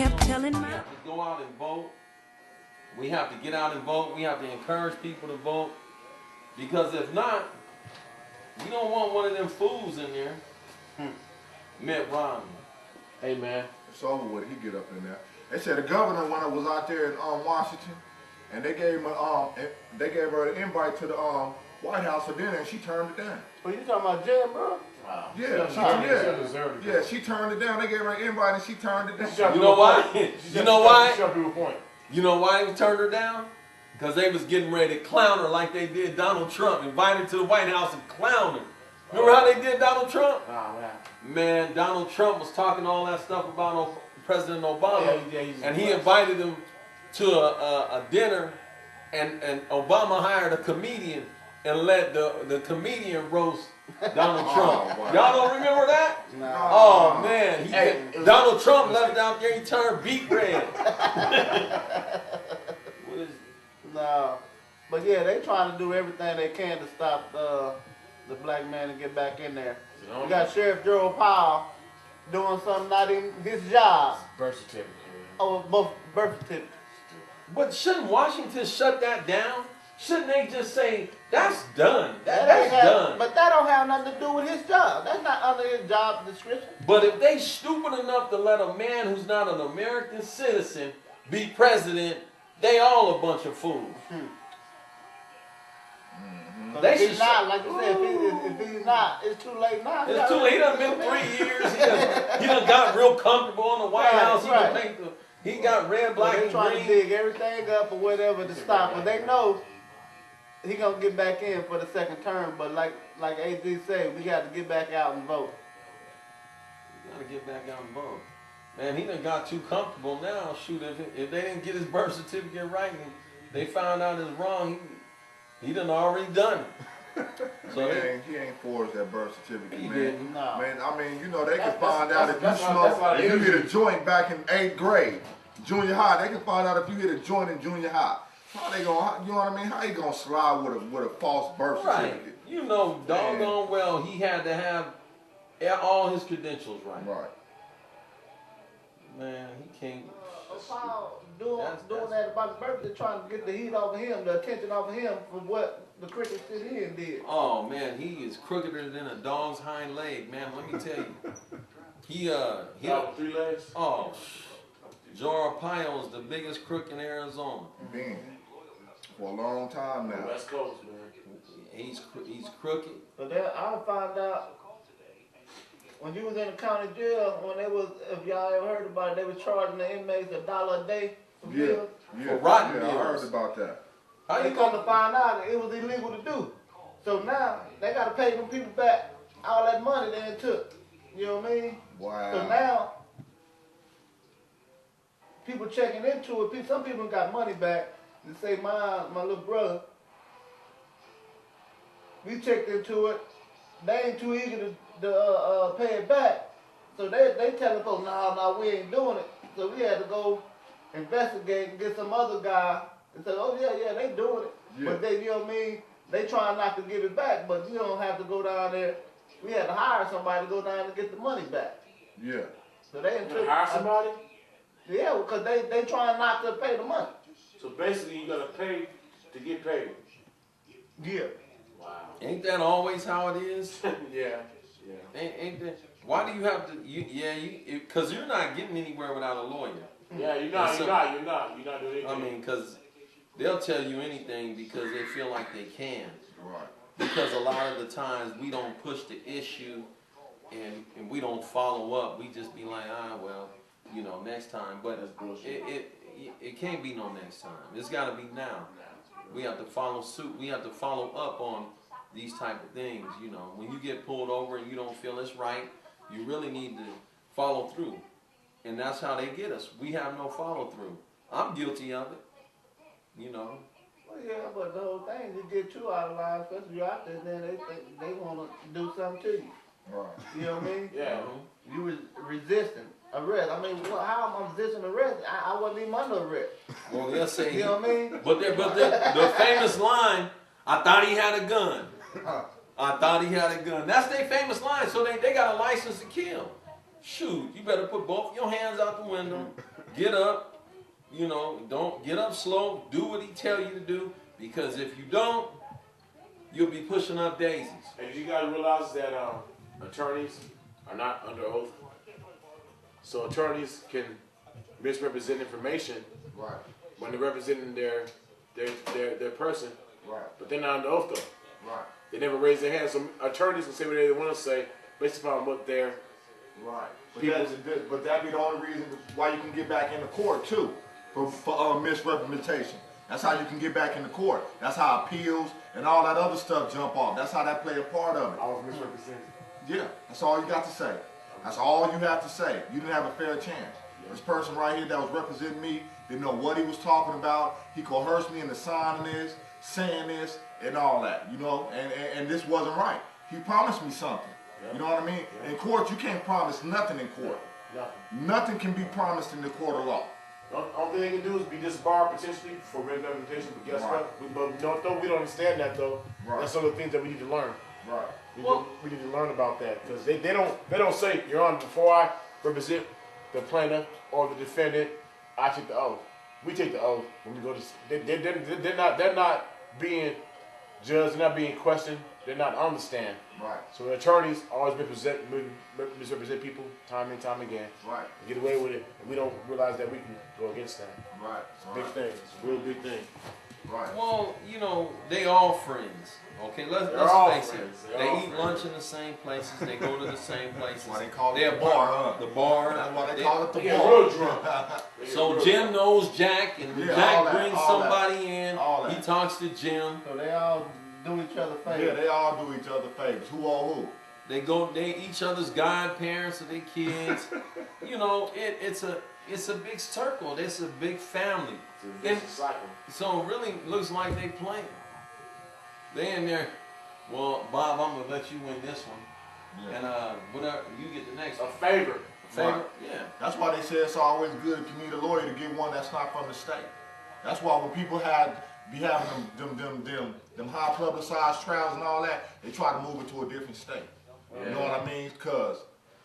kept telling my... We have to go out and vote. We have to get out and vote. We have to encourage people to vote. Because if not, we don't want one of them fools in there. Mitt Romney. Hey, man. It's over with. He get up in there. They said the governor, when I was out there in Washington, and they gave her an invite to the White House for dinner, and she turned it down. Well, you talking about Jen, bro? Wow. She turned it down. They gave her an invite, and she turned it down. You know why? You know why? Point. You know why they turned her down? Because they was getting ready to clown her like they did Donald Trump, invited to the White House and clown her. Remember how they did Donald Trump? Oh, man. Man, Donald Trump was talking all that stuff about President Obama, and he invited him to a dinner, and Obama hired a comedian and let the comedian roast Donald Trump. Wow. Y'all don't remember that? No. Oh man, Donald Trump left out there. He turned beet red. What is? No, but yeah, they trying to do everything they can to stop the black man to get back in there. You got Sheriff Gerald Powell doing something not even his job. Birth certificate. Oh, both birth certificates. But shouldn't Washington shut that down? Shouldn't they just say that's done? That's done. But that don't have nothing to do with his job. That's not under his job description. But if they stupid enough to let a man who's not an American citizen be president, they all a bunch of fools. They should not, like you said, if he's not, it's too late now. It's too late. He done been 3 years. He done got real comfortable in the White House. He got red, black, and green. They're trying to dig everything up or whatever to stop, but they know he gonna get back in for the second term. But like Ageez said, we got to get back out and vote. We got to get back out and vote. Man, he done got too comfortable now. Shoot, if they didn't get his birth certificate right and they found out it's wrong, he done already done it. So he ain't forged that birth certificate, he man. didn't. No. Man, I mean, you know, they can find out if you smoke, if you hit a joint back in 8th grade, junior high, they can find out if you hit a joint in junior high. How they gonna, you know what I mean? How you gonna slide with a false birth certificate? Right. You know, doggone well, he had to have all his credentials right. Right. Man, he can't. Powell doing that about his birthday, trying to get the heat off of him, the attention off of him for what the cricket sit in did. Oh man, he is crookeder than a dog's hind leg, man. Let me tell you. He 3 legs. Oh, Joe Arpaio is the biggest crook in Arizona. Been for a long time now. West Coast, man. He's crooked. But then I found out when you was in the county jail, when they was, if y'all ever heard about it, they was charging the inmates $1 a day for bills. For rotten I bills. heard about that. How They you come to gonna find out it was illegal to do. So now they got to pay them people back all that money they took. You know what I mean? Wow. So now people checking into it. Some people got money back and say, my little brother, we checked into it. They ain't too eager to pay it back. So they telling folks, no, we ain't doing it. So we had to go investigate and get some other guy and say, oh yeah, they doing it. Yeah. But they, you know what I mean? They trying not to give it back, but you don't have to go down there. We had to hire somebody to go down and get the money back. Yeah. So they Hire somebody? Yeah, because they trying not to pay the money. So basically, you gotta pay to get paid. Yeah. Wow. Ain't that always how it is? Yeah. Ain't that? Why do you have to? Because you're not getting anywhere without a lawyer. Yeah, you're not doing anything. I mean, because they'll tell you anything because they feel like they can. Right. Because a lot of the times we don't push the issue and we don't follow up. We just be like, next time. But it can't be no next time. It's got to be now. We have to follow suit. We have to follow up on these type of things. You know, when you get pulled over and you don't feel it's right, you really need to follow through. And that's how they get us. We have no follow through. I'm guilty of it. You know. Well, yeah, but the whole thing, you get too out of line, especially you out there, then they think they want to do something to you. Right. You know what I mean? Yeah. You was resisting arrest. I mean, how am I resisting arrest? I wasn't even under arrest. Well, they'll say. You know what I mean? But the famous line, I thought he had a gun. I thought he had a gun. That's their famous line. So they got a license to kill. Shoot, you better put both your hands out the window get up, you know, don't get up slow, do what he tell you to do, because if you don't, you'll be pushing up daisies. And you gotta realize that attorneys are not under oath. So attorneys can misrepresent information Right. when they're representing their person, Right. but they're not under oath though. Right. They never raise their hands. So attorneys can say what they want to say based upon what they're. Right. But People- that be the only reason why you can get back into court too, for misrepresentation. That's how you can get back into court. That's how appeals and all that other stuff jump off. That's how that play a part of it. I was misrepresented. Yeah, that's all you got to say. That's all you have to say. You didn't have a fair chance. This person right here that was representing me didn't know what he was talking about. He coerced me into signing this, saying this, and all that, you know, and this wasn't right. He promised me something. You know what I mean? In court, you can't promise nothing in court. Nothing. Nothing can be promised in the court of law. The only thing they can do is be disbarred potentially for misrepresentation. But guess Right. what? But you know, though we don't understand that though. Right. That's some of the things that we need to learn. Right. We need to learn about that because they don't say, Your Honor, before I represent the plaintiff or the defendant, I take the oath. We take the oath when we go to. They're not being judged. They're not being questioned. They're not understand. Right. So the attorneys always misrepresent people time and time again. Right. Get away with it, and we don't realize that we can go against that. Right. Big thing. It's a real big thing. Right. Well, you know, they all friends. Okay, let's all face friends. it. They're all They eat friends. lunch in the same places. They go to the same places. Why they call it They're the bar, huh? The bar. That's why they They- call it the They get bar. real drunk. They get So real Jim drunk. knows Jack, and when Yeah, all Jack that, brings all that. somebody in, All that. he talks to Jim. So they all do each other Yeah, favors. they all do each other favors. Who or who? They each other's godparents of their kids. You know, it's a big circle. It's a big family. It's a vicious cycle. So it really looks like they playing. They in there. Well, Bob, I'm gonna let you win this one, Yeah. and whatever you get the next A one. favor. Favorite? Right. Yeah. That's why they say it's always good if you need a lawyer to get one that's not from the state. That's why when people be having them high publicized trials and all that, they try to move it to a different state. You know what I mean? Because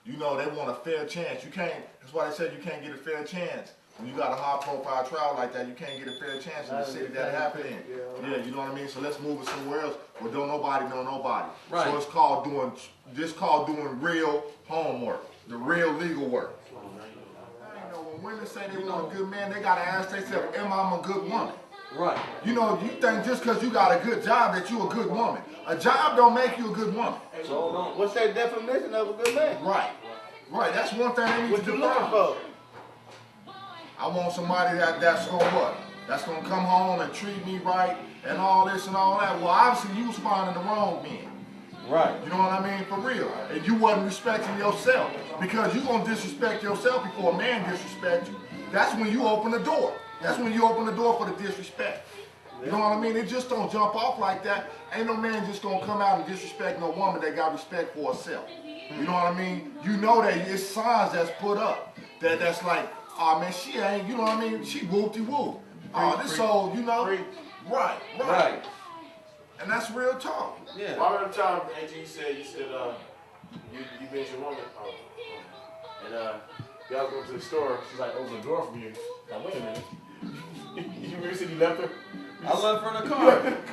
you know they want a fair chance. You can't. That's why they said you can't get a fair chance when you got a high profile trial like that. You can't get a fair chance in the city that happened in. Yeah, you know what I mean. So let's move it somewhere else where don't nobody know nobody. Right. So it's called doing real homework, the real legal work. You know, when women say they want a good man, they gotta ask themselves, am I a good woman? Right. You know, you think just because you got a good job that you a good woman. A job don't make you a good woman. So what's that definition of a good man? Right. Right. That's one thing they need What to you looking define. for? I want somebody that's gonna what? That's gonna come home and treat me right and all this and all that. Well, obviously you was finding the wrong men. Right. You know what I mean? For real. And you wasn't respecting yourself. Because you gonna disrespect yourself before a man disrespect you. That's when you open the door. That's when you open the door for the disrespect. You know what I mean? It just don't jump off like that. Ain't no man just gonna come out and disrespect no woman that got respect for herself. You know what I mean? You know that it's signs that's put up. That's like, oh man, she ain't, you know what I mean? She whoop-de-whoop. Oh, this old, you know? Right. Right. And that's real talk. Yeah. I remember the time, Angie, you said you been your woman, and y'all go to the store. She's like, open the door for you. Like, wait a minute. You really said you left her? I left her in the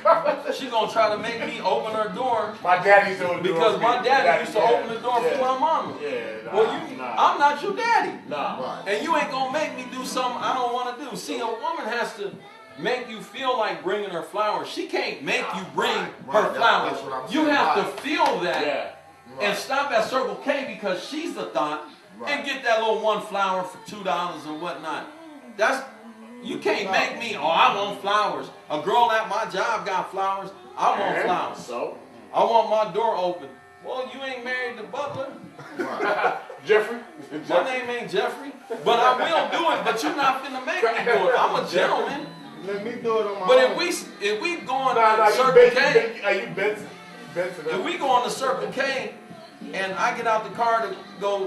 car. She gonna try to make me open her door My daddy used to open the door because for my me. daddy used to open the door yeah. for my mama. Yeah, nah, Well, nah. I'm not your daddy. Nah. Right. And you ain't gonna make me do something I don't want to do. See, a woman has to make you feel like bringing her flowers. She can't make you bring her Right. flowers. That's what I'm You saying. have to Right. feel that Yeah. and stop at Circle K because she's the thought and get that little one flower for $2 and whatnot. You can't make me, oh, I want flowers. A girl at my job got flowers. I want And flowers. So? I want my door open. Well, you ain't married to Butler. Jeffrey? My name ain't Jeffrey, but I will do it. But you're not finna make me do it. I'm a gentleman. Let me do it on my But own. if we going Nah, to you Circle Benson. K, You Benson. if we going to Circle K, and I get out the car to go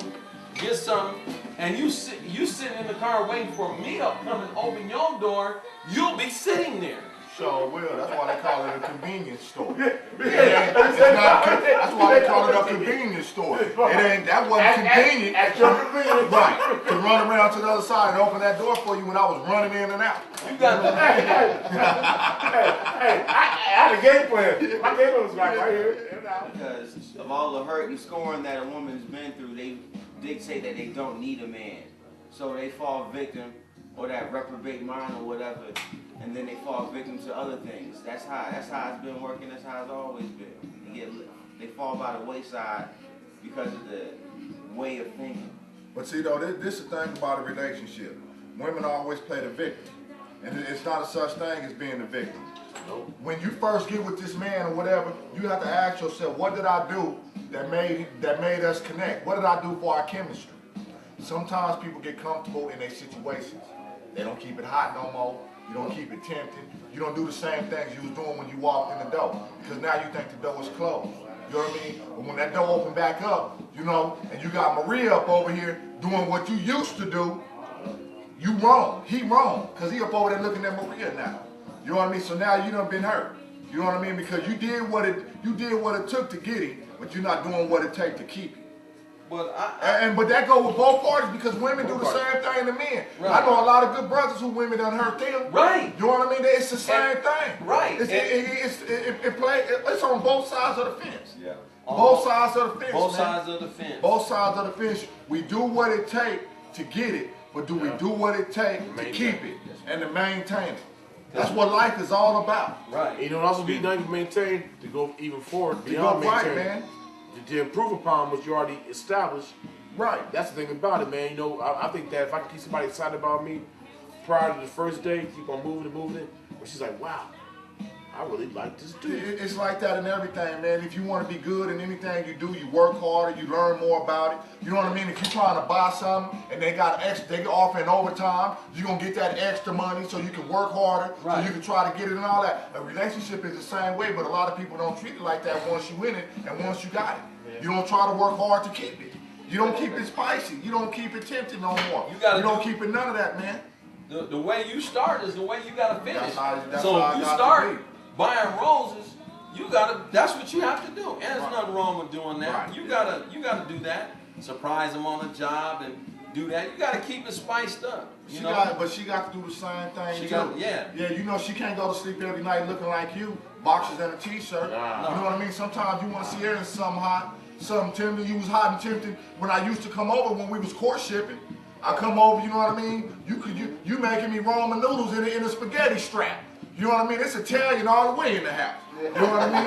get something, and you sitting in the car waiting for me to come and open your door, you'll be sitting there. Sure will. That's why they call it a convenience store. Yeah. That's why they call it a convenience store. That wasn't convenient. At your convenience. Right. To run around to the other side and open that door for you when I was running in and out. You got the I had a game plan. My game plan was right here. Because of all the hurt and scorn that a woman's been through, they dictate that they don't need a man. So they fall victim, or that reprobate mind or whatever, and then they fall victim to other things. That's how it's been working. That's how it's always been. They fall by the wayside because of the way of thinking. But see though, this is the thing about a relationship. Women always play the victim. And it's not a such thing as being the victim. Nope. When you first get with this man or whatever, you have to ask yourself, what did I do that made us connect? What did I do for our chemistry? Sometimes people get comfortable in their situations. They don't keep it hot no more. You don't keep it tempting. You don't do the same things you was doing when you walked in the door. Because now you think the door is closed. You know what I mean? But when that door opened back up, you know, and you got Maria up over here doing what you used to do, you wrong. He wrong. Because he up over there looking at Maria now. You know what I mean? So now you done been hurt. You know what I mean? Because you did what it took to get him, but you're not doing what it takes to keep him. But but that goes with both parties because women do the same thing to men. Right. I know a lot of good brothers who women done hurt them. Right. You know what I mean? It's the same thing. Right. It's on both sides of the fence. Yeah. Both sides of the fence. Both man. sides of the fence. Both sides of the fence. We do what it takes to get it, but do we do what it takes to keep it and to maintain it? That's what life is all about. Right. You know, also be done to maintain, to go even forward beyond go right, maintaining. man. To improve upon what you already established. Right. That's the thing about it, man. You know, I think that if I can keep somebody excited about me prior to the first day, keep on moving it, but she's like, wow, I really like this dude. It's like that in everything, man. If you want to be good in anything you do, you work harder, you learn more about it. You know what I mean? If you're trying to buy something and they offering overtime, you're going to get that extra money so you can work harder, so you can try to get it and all that. A relationship is the same way, but a lot of people don't treat it like that once you in it and once you got it. You don't try to work hard to keep it. You don't keep it spicy. You don't keep it tempting no more. You don't keep it none of that, man. The way you start is the way you got to finish. That's how if you start buying roses, that's what you have to do. And there's nothing wrong with doing that. Right. You gotta do that. Surprise them on the job and do that. You gotta keep it spiced up. But she got to do the same thing too. Yeah, you know she can't go to sleep every night looking like you, boxers and a t-shirt. Nah. You know what I mean? Sometimes you want to see her in something hot, something tempting. You was hot and tempting when I used to come over when we was courtshipping. I come over, you know what I mean? You making me ramen noodles in a spaghetti strap. You know what I mean? It's Italian all the way in the house. You know what I mean?